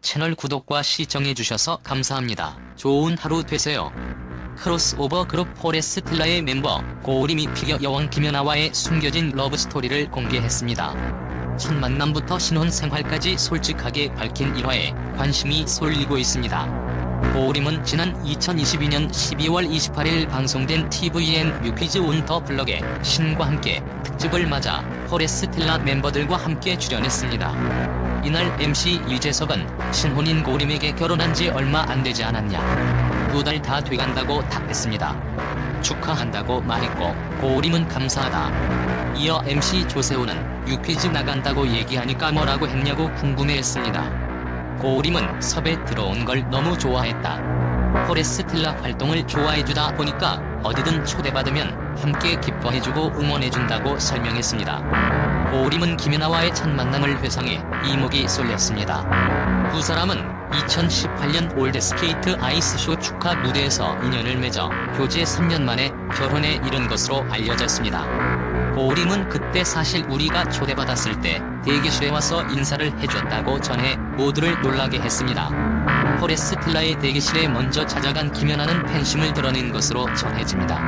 채널 구독과 시청해주셔서 감사합니다. 좋은 하루 되세요. 크로스오버 그룹 포레스텔라의 멤버 고우림이 피겨 여왕 김연아와의 숨겨진 러브스토리를 공개했습니다. 첫 만남부터 신혼생활까지 솔직하게 밝힌 일화에 관심이 쏠리고 있습니다. 고우림은 지난 2022년 12월 28일 방송된 tvN 뮤퀴즈 온 더 블럭에 신과 함께 특집을 맞아 포레스텔라 멤버들과 함께 출연했습니다. 이날 MC 유재석은 신혼인 고우림에게 결혼한 지 얼마 안 되지 않았냐, 2달 다 돼간다고 답했습니다. 축하한다고 말했고 고우림은 감사하다. 이어 MC 조세호는 뮤퀴즈 나간다고 얘기하니까 뭐라고 했냐고 궁금해했습니다. 고우림은 섭외 들어온 걸 너무 좋아했다. 포레스텔라 활동을 좋아해주다 보니까 어디든 초대받으면 함께 기뻐해주고 응원해준다고 설명했습니다. 고우림은 김연아와의 첫 만남을 회상해 이목이 쏠렸습니다. 두 사람은 2018년 올드스케이트 아이스쇼 축하 무대에서 인연을 맺어 교제 3년 만에 결혼에 이른 것으로 알려졌습니다. 고우림은 그때 사실 우리가 초대받았을 때 대기실에 와서 인사를 해줬다고 전해 모두를 놀라게 했습니다. 포레스텔라의 대기실에 먼저 찾아간 김연아는 팬심을 드러낸 것으로 전해집니다.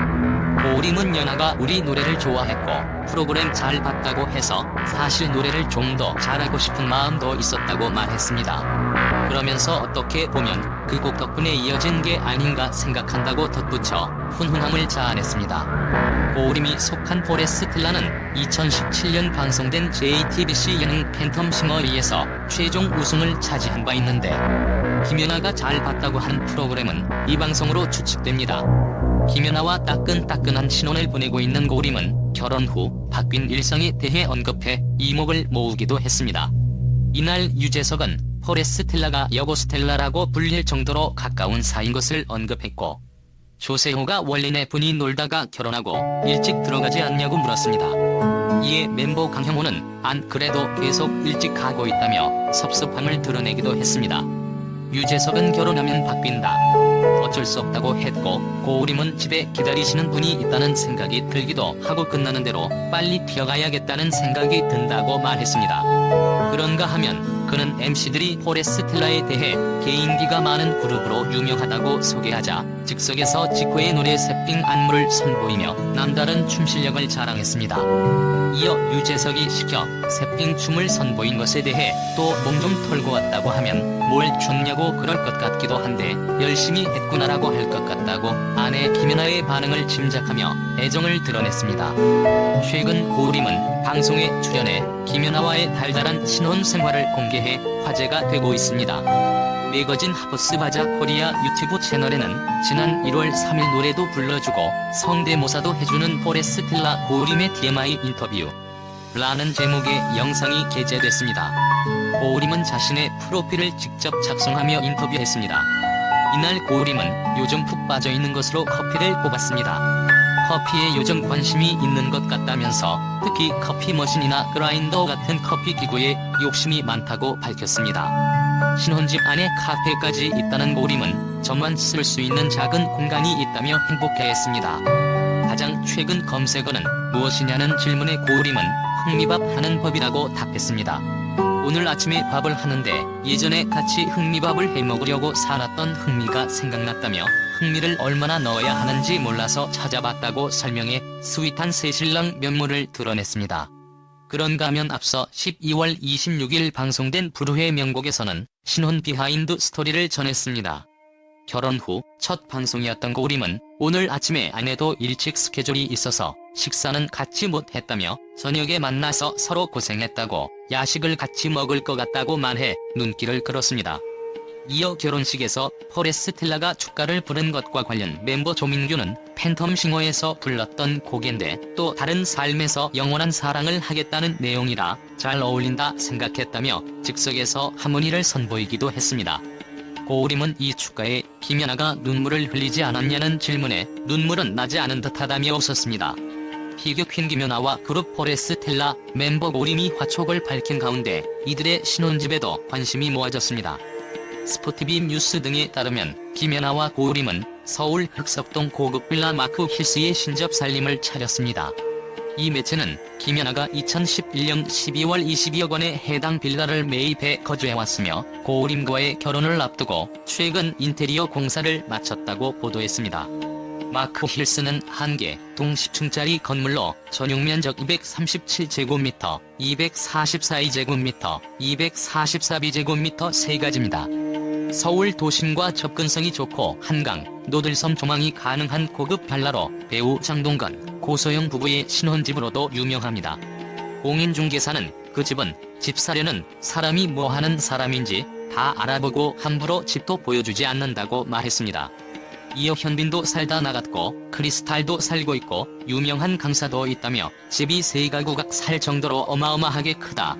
고우림은 연아가 우리 노래를 좋아했고 프로그램 잘 봤다고 해서 사실 노래를 좀 더 잘하고 싶은 마음도 있었다고 말했습니다. 그러면서 어떻게 보면 그 곡 덕분에 이어진 게 아닌가 생각한다고 덧붙여 훈훈함을 자아냈습니다. 고우림이 속한 포레스텔라는 2017년 방송된 JTBC 예능 팬텀싱어에서 최종 우승을 차지한 바 있는데 김연아가 잘 봤다고 한 프로그램은 이 방송으로 추측됩니다. 김연아와 따끈따끈한 신혼을 보내고 있는 고우림은 결혼 후 바뀐 일상에 대해 언급해 이목을 모으기도 했습니다. 이날 유재석은 포레스텔라가 여고스텔라라고 불릴 정도로 가까운 사이인 것을 언급했고 조세호가 원래 네 분이 놀다가 결혼하고 일찍 들어가지 않냐고 물었습니다. 이에 멤버 강형호는 안 그래도 계속 일찍 가고 있다며 섭섭함을 드러내기도 했습니다. 유재석은 결혼하면 바뀐다, 어쩔 수 없다고 했고 고우림은 집에 기다리시는 분이 있다는 생각이 들기도 하고 끝나는 대로 빨리 튀어가야겠다는 생각이 든다고 말했습니다. 그런가 하면 그는 MC들이 포레스텔라에 대해 개인기가 많은 그룹으로 유명하다고 소개하자 즉석에서 직후의 노래 새삥 안무를 선보이며 남다른 춤 실력을 자랑했습니다. 이어 유재석이 시켜 새삥 춤을 선보인 것에 대해 또 몸 좀 털고 왔다고 하면 뭘 췄냐고 그럴 것 같기도 한데 열심히 했구나라고 할 것 같다고 아내 김연아의 반응을 짐작하며 애정을 드러냈습니다. 최근 고우림은 방송에 출연해 김연아와의 달달한 신혼 생활을 공개해 화제가 되고 있습니다. 매거진 하버스 바자 코리아 유튜브 채널에는 지난 1월 3일 노래도 불러주고 성대모사도 해주는 포레스텔라 고우림의 TMI 인터뷰 라는 제목의 영상이 게재됐습니다. 고우림은 자신의 프로필을 직접 작성하며 인터뷰했습니다. 이날 고우림은 요즘 푹 빠져있는 것으로 커피를 꼽았습니다. 커피에 요즘 관심이 있는 것 같다면서 특히 커피 머신이나 그라인더 같은 커피 기구에 욕심이 많다고 밝혔습니다. 신혼집 안에 카페까지 있다는 고우림은 저만 쓸 수 있는 작은 공간이 있다며 행복해했습니다. 가장 최근 검색어는 무엇이냐는 질문에 고우림은 흥미밥 하는 법이라고 답했습니다. 오늘 아침에 밥을 하는데 예전에 같이 흥미밥을 해먹으려고 사놨던 흥미가 생각났다며 흥미를 얼마나 넣어야 하는지 몰라서 찾아봤다고 설명해 스윗한 새신랑 면모를 드러냈습니다. 그런가 하면 앞서 12월 26일 방송된 불후의 명곡에서는 신혼 비하인드 스토리를 전했습니다. 결혼 후 첫 방송이었던 고우림은 오늘 아침에 아내도 일찍 스케줄이 있어서 식사는 같이 못했다며 저녁에 만나서 서로 고생했다고 야식을 같이 먹을 것 같다고 말해 눈길을 끌었습니다. 이어 결혼식에서 포레스텔라가 축가를 부른 것과 관련 멤버 조민규는 팬텀싱어에서 불렀던 곡인데 또 다른 삶에서 영원한 사랑을 하겠다는 내용이라 잘 어울린다 생각했다며 즉석에서 하모니를 선보이기도 했습니다. 고우림은 이 축가에 김연아가 눈물을 흘리지 않았냐는 질문에 눈물은 나지 않은 듯하다며 웃었습니다. 피겨 퀸 김연아와 그룹 포레스텔라 멤버 고우림이 화촉을 밝힌 가운데 이들의 신혼집에도 관심이 모아졌습니다. 스포티비 뉴스 등에 따르면 김연아와 고우림은 서울 흑석동 고급 빌라 마크 힐스의 신접 살림을 차렸습니다. 이 매체는 김연아가 2011년 12월 22억 원에 해당 빌라를 매입해 거주해왔으며 고우림과의 결혼을 앞두고 최근 인테리어 공사를 마쳤다고 보도했습니다. 마크 힐스는 한 개, 동 10층짜리 건물로 전용 면적 237제곱미터, 244제곱미터, 244제곱미터 3가지입니다. 서울 도심과 접근성이 좋고 한강, 노들섬 조망이 가능한 고급 빌라로 배우 장동건, 고소영 부부의 신혼집으로도 유명합니다. 공인중개사는 그 집은 집 사려는 사람이 뭐하는 사람인지 다 알아보고 함부로 집도 보여주지 않는다고 말했습니다. 이어 현빈도 살다 나갔고 크리스탈도 살고 있고 유명한 강사도 있다며 집이 3가구가 살 정도로 어마어마하게 크다.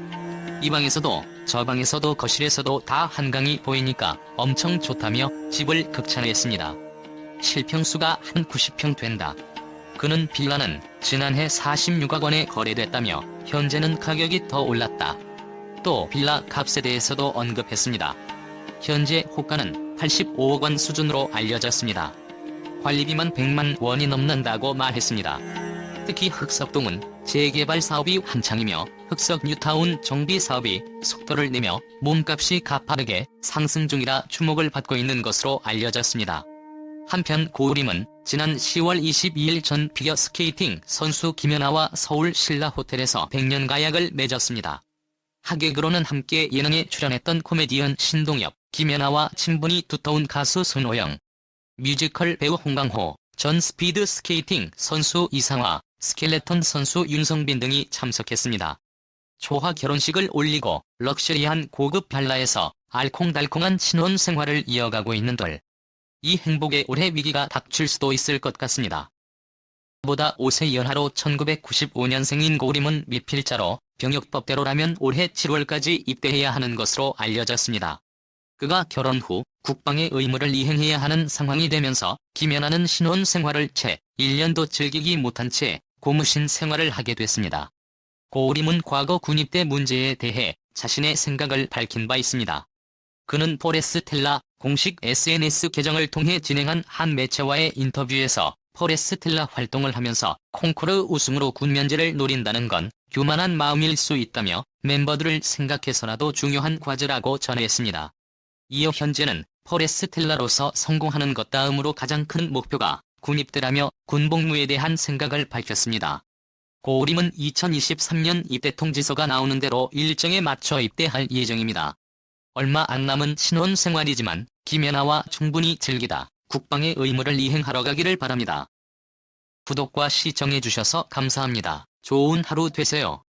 이 방에서도 저 방에서도 거실에서도 다 한강이 보이니까 엄청 좋다며 집을 극찬했습니다. 실평수가 한 90평 된다. 그는 빌라는 지난해 46억 원에 거래됐다며 현재는 가격이 더 올랐다. 또 빌라 값에 대해서도 언급했습니다. 현재 호가는 85억 원 수준으로 알려졌습니다. 관리비만 100만 원이 넘는다고 말했습니다. 특히 흑석동은 재개발 사업이 한창이며 흑석 뉴타운 정비 사업이 속도를 내며 몸값이 가파르게 상승 중이라 주목을 받고 있는 것으로 알려졌습니다. 한편 고우림은 지난 10월 22일 전 피겨스케이팅 선수 김연아와 서울 신라호텔에서 100년 가약을 맺었습니다. 하객으로는 함께 예능에 출연했던 코미디언 신동엽, 김연아와 친분이 두터운 가수 손호영, 뮤지컬 배우 홍강호, 전 스피드 스케이팅 선수 이상화, 스켈레톤 선수 윤성빈 등이 참석했습니다. 초화 결혼식을 올리고 럭셔리한 고급 빌라에서 알콩달콩한 신혼 생활을 이어가고 있는들 이 행복의 올해 위기가 닥칠 수도 있을 것 같습니다. 보다 5세 연하로 1995년생인 고우림은 미필자로 병역법대로라면 올해 7월까지 입대해야 하는 것으로 알려졌습니다. 그가 결혼 후 국방의 의무를 이행해야 하는 상황이 되면서 김연아는 신혼 생활을 채 1년도 즐기기 못한 채 고무신 생활을 하게 됐습니다. 고우림은 과거 군입대 문제에 대해 자신의 생각을 밝힌 바 있습니다. 그는 포레스텔라 공식 SNS 계정을 통해 진행한 한 매체와의 인터뷰에서 포레스텔라 활동을 하면서 콩쿠르 우승으로 군 면제를 노린다는 건 교만한 마음일 수 있다며 멤버들을 생각해서라도 중요한 과제라고 전했습니다. 이어 현재는 포레스텔라로서 성공하는 것 다음으로 가장 큰 목표가 군입대라며 군복무에 대한 생각을 밝혔습니다. 고우림은 2023년 입대 통지서가 나오는 대로 일정에 맞춰 입대할 예정입니다. 얼마 안 남은 신혼 생활이지만 김연아와 충분히 즐기다 국방의 의무를 이행하러 가기를 바랍니다. 구독과 시청해주셔서 감사합니다. 좋은 하루 되세요.